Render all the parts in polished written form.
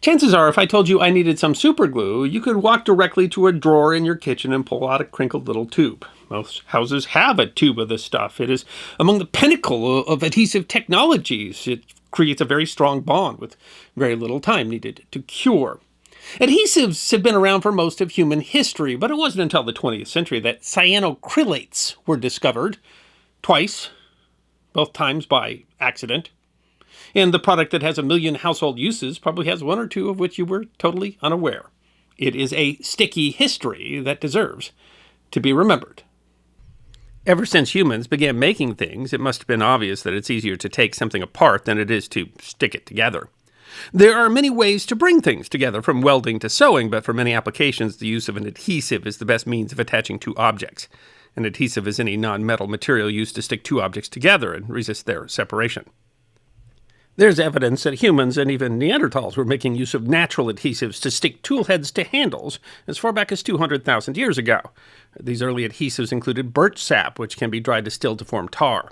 Chances are, if I told you I needed some superglue, you could walk directly to a drawer in your kitchen and pull out a crinkled little tube. Most houses have a tube of this stuff. It is among the pinnacle of adhesive technologies. It creates a very strong bond with very little time needed to cure. Adhesives have been around for most of human history, but it wasn't until the 20th century that cyanoacrylates were discovered. Twice, both times by accident. And the product that has 1 million household uses probably has one or two of which you were totally unaware. It is a sticky history that deserves to be remembered. Ever since humans began making things, it must have been obvious that it's easier to take something apart than it is to stick it together. There are many ways to bring things together, from welding to sewing, but for many applications, the use of an adhesive is the best means of attaching two objects. An adhesive is any non-metal material used to stick two objects together and resist their separation. There's evidence that humans and even Neanderthals were making use of natural adhesives to stick tool heads to handles as far back as 200,000 years ago. These early adhesives included birch sap, which can be dried distilled to form tar.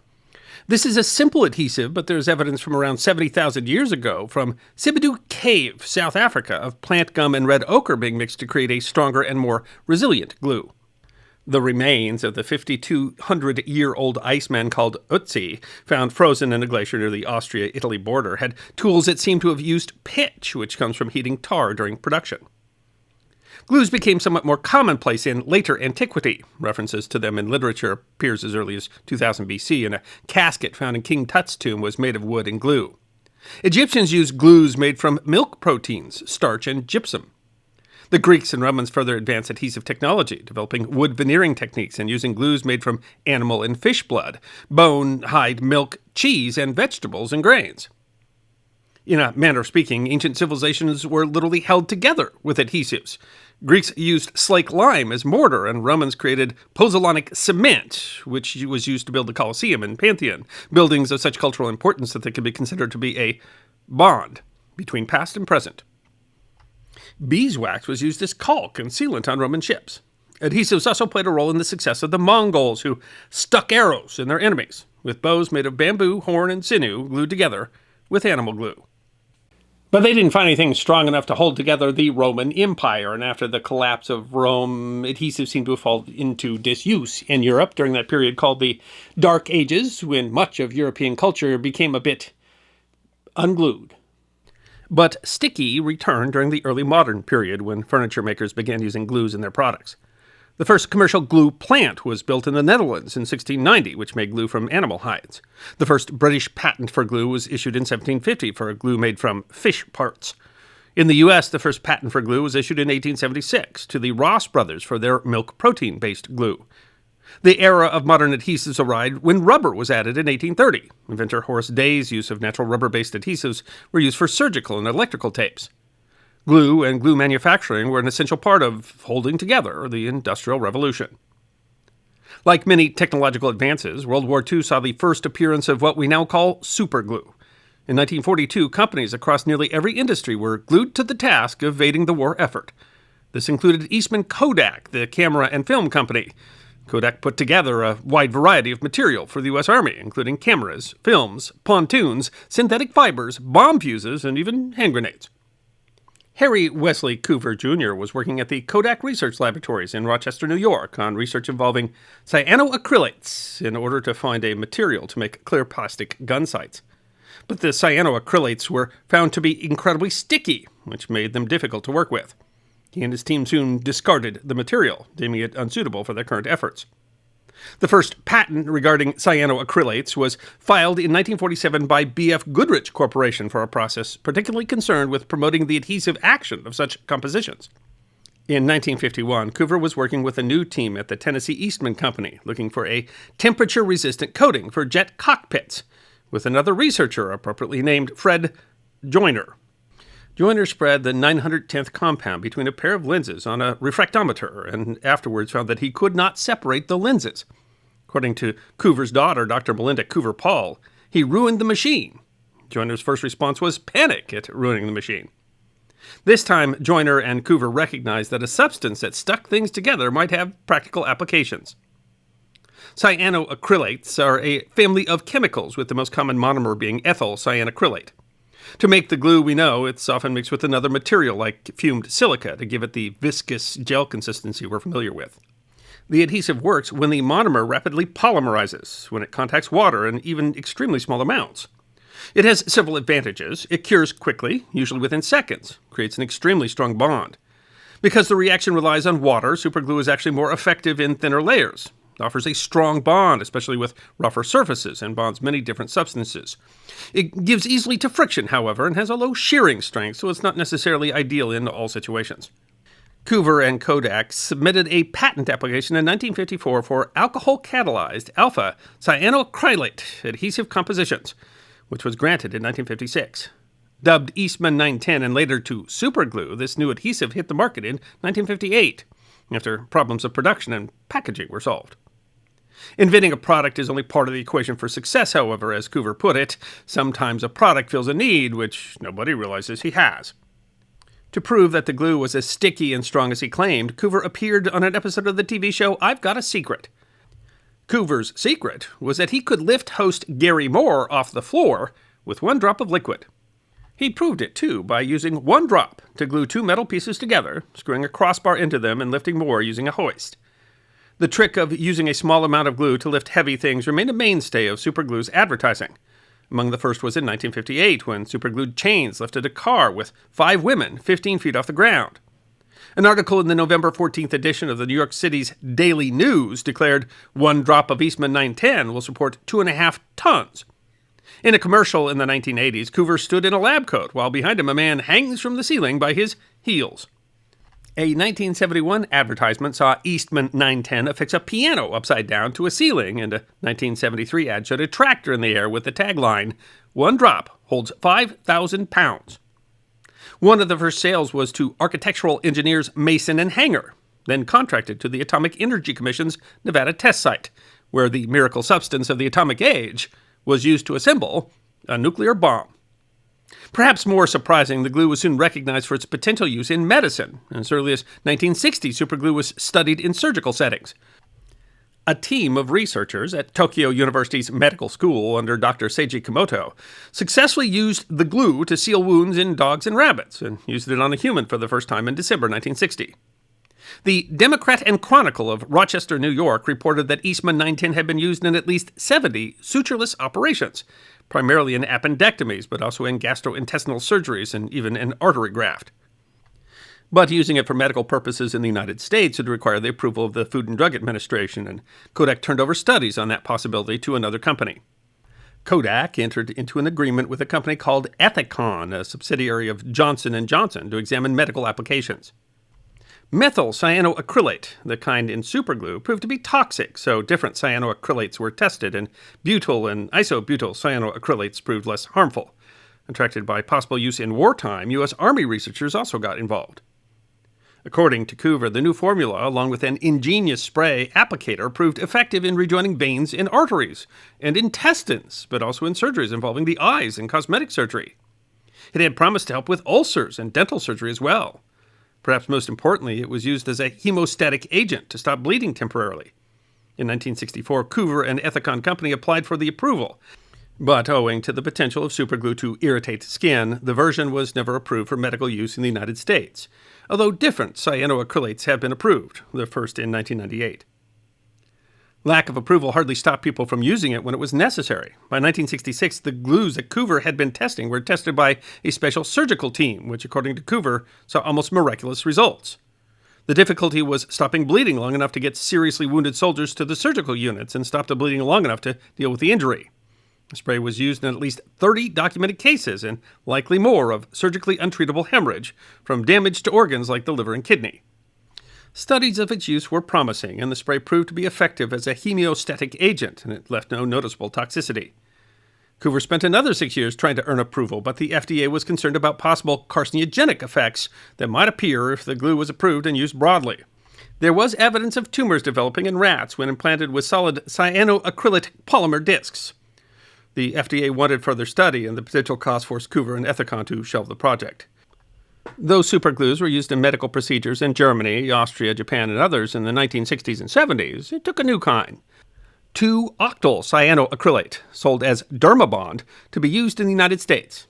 This is a simple adhesive, but there's evidence from around 70,000 years ago from Sibidu Cave, South Africa, of plant gum and red ochre being mixed to create a stronger and more resilient glue. The remains of the 5,200-year-old iceman called Ötzi, found frozen in a glacier near the Austria-Italy border, had tools that seem to have used pitch, which comes from heating tar during production. Glues became somewhat more commonplace in later antiquity. References to them in literature appears as early as 2000 BC, and a casket found in King Tut's tomb was made of wood and glue. Egyptians used glues made from milk proteins, starch, and gypsum. The Greeks and Romans further advanced adhesive technology, developing wood veneering techniques and using glues made from animal and fish blood, bone, hide, milk, cheese, and vegetables and grains. In a manner of speaking, ancient civilizations were literally held together with adhesives. Greeks used slake lime as mortar, and Romans created pozzolanic cement, which was used to build the Colosseum and Pantheon, buildings of such cultural importance that they could be considered to be a bond between past and present. Beeswax was used as caulk and sealant on Roman ships. Adhesives also played a role in the success of the Mongols, who stuck arrows in their enemies, with bows made of bamboo, horn, and sinew glued together with animal glue. But they didn't find anything strong enough to hold together the Roman Empire, and after the collapse of Rome, adhesives seemed to have fallen into disuse in Europe during that period called the Dark Ages, when much of European culture became a bit unglued. But sticky returned during the early modern period when furniture makers began using glues in their products. The first commercial glue plant was built in the Netherlands in 1690, which made glue from animal hides. The first British patent for glue was issued in 1750 for a glue made from fish parts. In the U.S., the first patent for glue was issued in 1876 to the Ross brothers for their milk protein-based glue. The era of modern adhesives arrived when rubber was added in 1830. Inventor Horace Day's use of natural rubber-based adhesives were used for surgical and electrical tapes. Glue and glue manufacturing were an essential part of holding together the Industrial Revolution. Like many technological advances, World War II saw the first appearance of what we now call superglue. In 1942, companies across nearly every industry were glued to the task of aiding the war effort. This included Eastman Kodak, the camera and film company. Kodak put together a wide variety of material for the U.S. Army, including cameras, films, pontoons, synthetic fibers, bomb fuses, and even hand grenades. Harry Wesley Coover Jr. was working at the Kodak Research Laboratories in Rochester, New York, on research involving cyanoacrylates in order to find a material to make clear plastic gun sights. But the cyanoacrylates were found to be incredibly sticky, which made them difficult to work with. He and his team soon discarded the material, deeming it unsuitable for their current efforts. The first patent regarding cyanoacrylates was filed in 1947 by B.F. Goodrich Corporation for a process particularly concerned with promoting the adhesive action of such compositions. In 1951, Coover was working with a new team at the Tennessee Eastman Company, looking for a temperature-resistant coating for jet cockpits, with another researcher appropriately named Fred Joyner. Joyner spread the 910th compound between a pair of lenses on a refractometer and afterwards found that he could not separate the lenses. According to Coover's daughter, Dr. Melinda Coover Paul, he ruined the machine. Joyner's first response was panic at ruining the machine. This time, Joyner and Coover recognized that a substance that stuck things together might have practical applications. Cyanoacrylates are a family of chemicals, with the most common monomer being ethyl cyanacrylate. To make the glue we know, it's often mixed with another material like fumed silica to give it the viscous gel consistency we're familiar with. The adhesive works when the monomer rapidly polymerizes, when it contacts water in even extremely small amounts. It has several advantages. It cures quickly, usually within seconds, creates an extremely strong bond. Because the reaction relies on water, superglue is actually more effective in thinner layers. It offers a strong bond, especially with rougher surfaces, and bonds many different substances. It gives easily to friction, however, and has a low shearing strength, so it's not necessarily ideal in all situations. Coover and Kodak submitted a patent application in 1954 for alcohol-catalyzed alpha cyanoacrylate adhesive compositions, which was granted in 1956. Dubbed Eastman 910 and later to Superglue, this new adhesive hit the market in 1958, after problems of production and packaging were solved. Inventing a product is only part of the equation for success, however, as Coover put it. Sometimes a product fills a need which nobody realizes he has. To prove that the glue was as sticky and strong as he claimed, Coover appeared on an episode of the TV show I've Got a Secret. Coover's secret was that he could lift host Gary Moore off the floor with one drop of liquid. He proved it, too, by using one drop to glue two metal pieces together, screwing a crossbar into them and lifting Moore using a hoist. The trick of using a small amount of glue to lift heavy things remained a mainstay of Superglue's advertising. Among the first was in 1958, when superglued chains lifted a car with 5 women 15 feet off the ground. An article in the November 14th edition of the New York City's Daily News declared 1 drop of Eastman 910 will support 2.5 tons. In a commercial in the 1980s, Coover stood in a lab coat, while behind him a man hangs from the ceiling by his heels. A 1971 advertisement saw Eastman 910 affix a piano upside down to a ceiling, and a 1973 ad showed a tractor in the air with the tagline, 1 drop holds 5,000 pounds. One of the first sales was to architectural engineers Mason and Hanger, then contracted to the Atomic Energy Commission's Nevada test site, where the miracle substance of the atomic age was used to assemble a nuclear bomb. Perhaps more surprising, the glue was soon recognized for its potential use in medicine. As early as 1960, superglue was studied in surgical settings. A team of researchers at Tokyo University's medical school under Dr. Seiji Komoto successfully used the glue to seal wounds in dogs and rabbits, and used it on a human for the first time in December 1960. The Democrat and Chronicle of Rochester, New York, reported that Eastman 910 had been used in at least 70 sutureless operations, primarily in appendectomies, but also in gastrointestinal surgeries and even an artery graft. But using it for medical purposes in the United States would require the approval of the Food and Drug Administration, and Kodak turned over studies on that possibility to another company. Kodak entered into an agreement with a company called Ethicon, a subsidiary of Johnson & Johnson, to examine medical applications. Methyl cyanoacrylate, the kind in superglue, proved to be toxic, so different cyanoacrylates were tested, and butyl and isobutyl cyanoacrylates proved less harmful. Attracted by possible use in wartime, U.S. Army researchers also got involved. According to Coover, the new formula, along with an ingenious spray applicator, proved effective in rejoining veins in arteries and intestines, but also in surgeries involving the eyes and cosmetic surgery. It had promised to help with ulcers and dental surgery as well. Perhaps most importantly, it was used as a hemostatic agent to stop bleeding temporarily. In 1964, Coover and Ethicon Company applied for the approval, but owing to the potential of superglue to irritate skin, the version was never approved for medical use in the United States, although different cyanoacrylates have been approved, the first in 1998. Lack of approval hardly stopped people from using it when it was necessary. By 1966, the glues that Coover had been testing were tested by a special surgical team, which, according to Coover, saw almost miraculous results. The difficulty was stopping bleeding long enough to get seriously wounded soldiers to the surgical units and stop the bleeding long enough to deal with the injury. The spray was used in at least 30 documented cases, and likely more, of surgically untreatable hemorrhage from damage to organs like the liver and kidney. Studies of its use were promising, and the spray proved to be effective as a hemostatic agent, and it left no noticeable toxicity. Coover spent another 6 years trying to earn approval, but the FDA was concerned about possible carcinogenic effects that might appear if the glue was approved and used broadly. There was evidence of tumors developing in rats when implanted with solid cyanoacrylate polymer discs. The FDA wanted further study, and the potential cost forced Coover and Ethicon to shelve the project. Though superglues were used in medical procedures in Germany, Austria, Japan, and others in the 1960s and 70s, it took a new kind. 2-octyl cyanoacrylate, sold as Dermabond, to be used in the United States.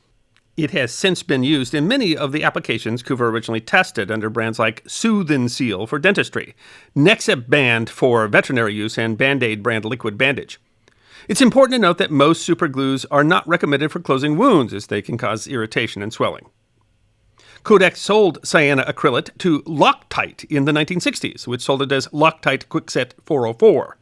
It has since been used in many of the applications Coover originally tested under brands like Soothe & Seal for dentistry, Nexip Band for veterinary use, and Band-Aid brand liquid bandage. It's important to note that most superglues are not recommended for closing wounds, as they can cause irritation and swelling. Kodak sold cyanoacrylate to Loctite in the 1960s, which sold it as Loctite Quickset 404.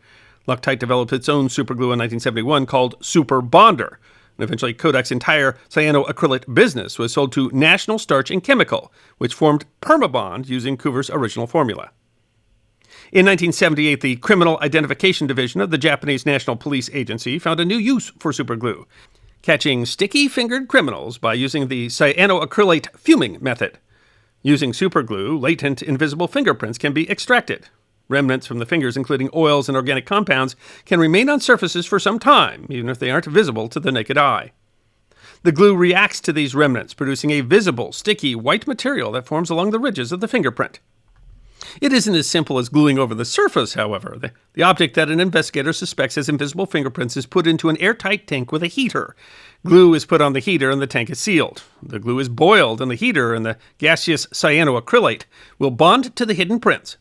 Loctite developed its own superglue in 1971 called Super Bonder. And eventually, Kodak's entire cyanoacrylate business was sold to National Starch and Chemical, which formed Permabond using Coover's original formula. In 1978, the Criminal Identification Division of the Japanese National Police Agency found a new use for superglue, catching sticky-fingered criminals by using the cyanoacrylate fuming method. Using superglue, latent invisible fingerprints can be extracted. Remnants from the fingers, including oils and organic compounds, can remain on surfaces for some time, even if they aren't visible to the naked eye. The glue reacts to these remnants, producing a visible, sticky, white material that forms along the ridges of the fingerprint. It isn't as simple as gluing over the surface, however. The object that an investigator suspects has invisible fingerprints is put into an airtight tank with a heater. Glue is put on the heater and the tank is sealed. The glue is boiled in the heater and the gaseous cyanoacrylate will bond to the hidden prints.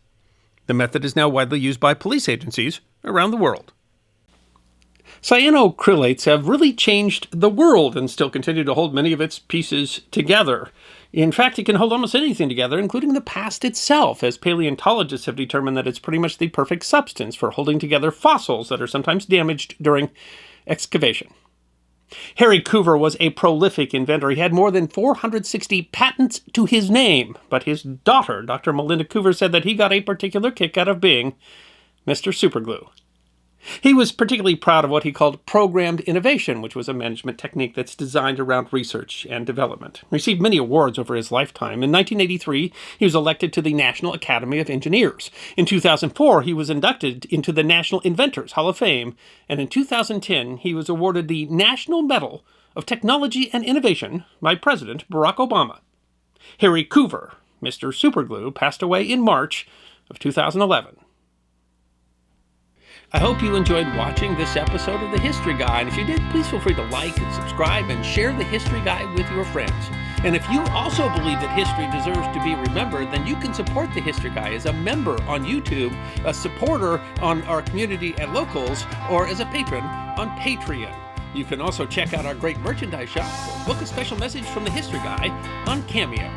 The method is now widely used by police agencies around the world. Cyanoacrylates have really changed the world and still continue to hold many of its pieces together. In fact, it can hold almost anything together, including the past itself, as paleontologists have determined that it's pretty much the perfect substance for holding together fossils that are sometimes damaged during excavation. Harry Coover was a prolific inventor. He had more than 460 patents to his name, but his daughter, Dr. Melinda Coover, said that he got a particular kick out of being Mr. Superglue. He was particularly proud of what he called programmed innovation, which was a management technique that's designed around research and development. He received many awards over his lifetime. In 1983, he was elected to the National Academy of Engineers. In 2004, he was inducted into the National Inventors Hall of Fame. And in 2010, he was awarded the National Medal of Technology and Innovation by President Barack Obama. Harry Coover, Mr. Superglue, passed away in March of 2011. I hope you enjoyed watching this episode of The History Guy, and if you did, please feel free to like and subscribe and share The History Guy with your friends. And if you also believe that history deserves to be remembered, then you can support The History Guy as a member on YouTube, a supporter on our community at Locals, or as a patron on Patreon. You can also check out our great merchandise shop or book a special message from The History Guy on Cameo.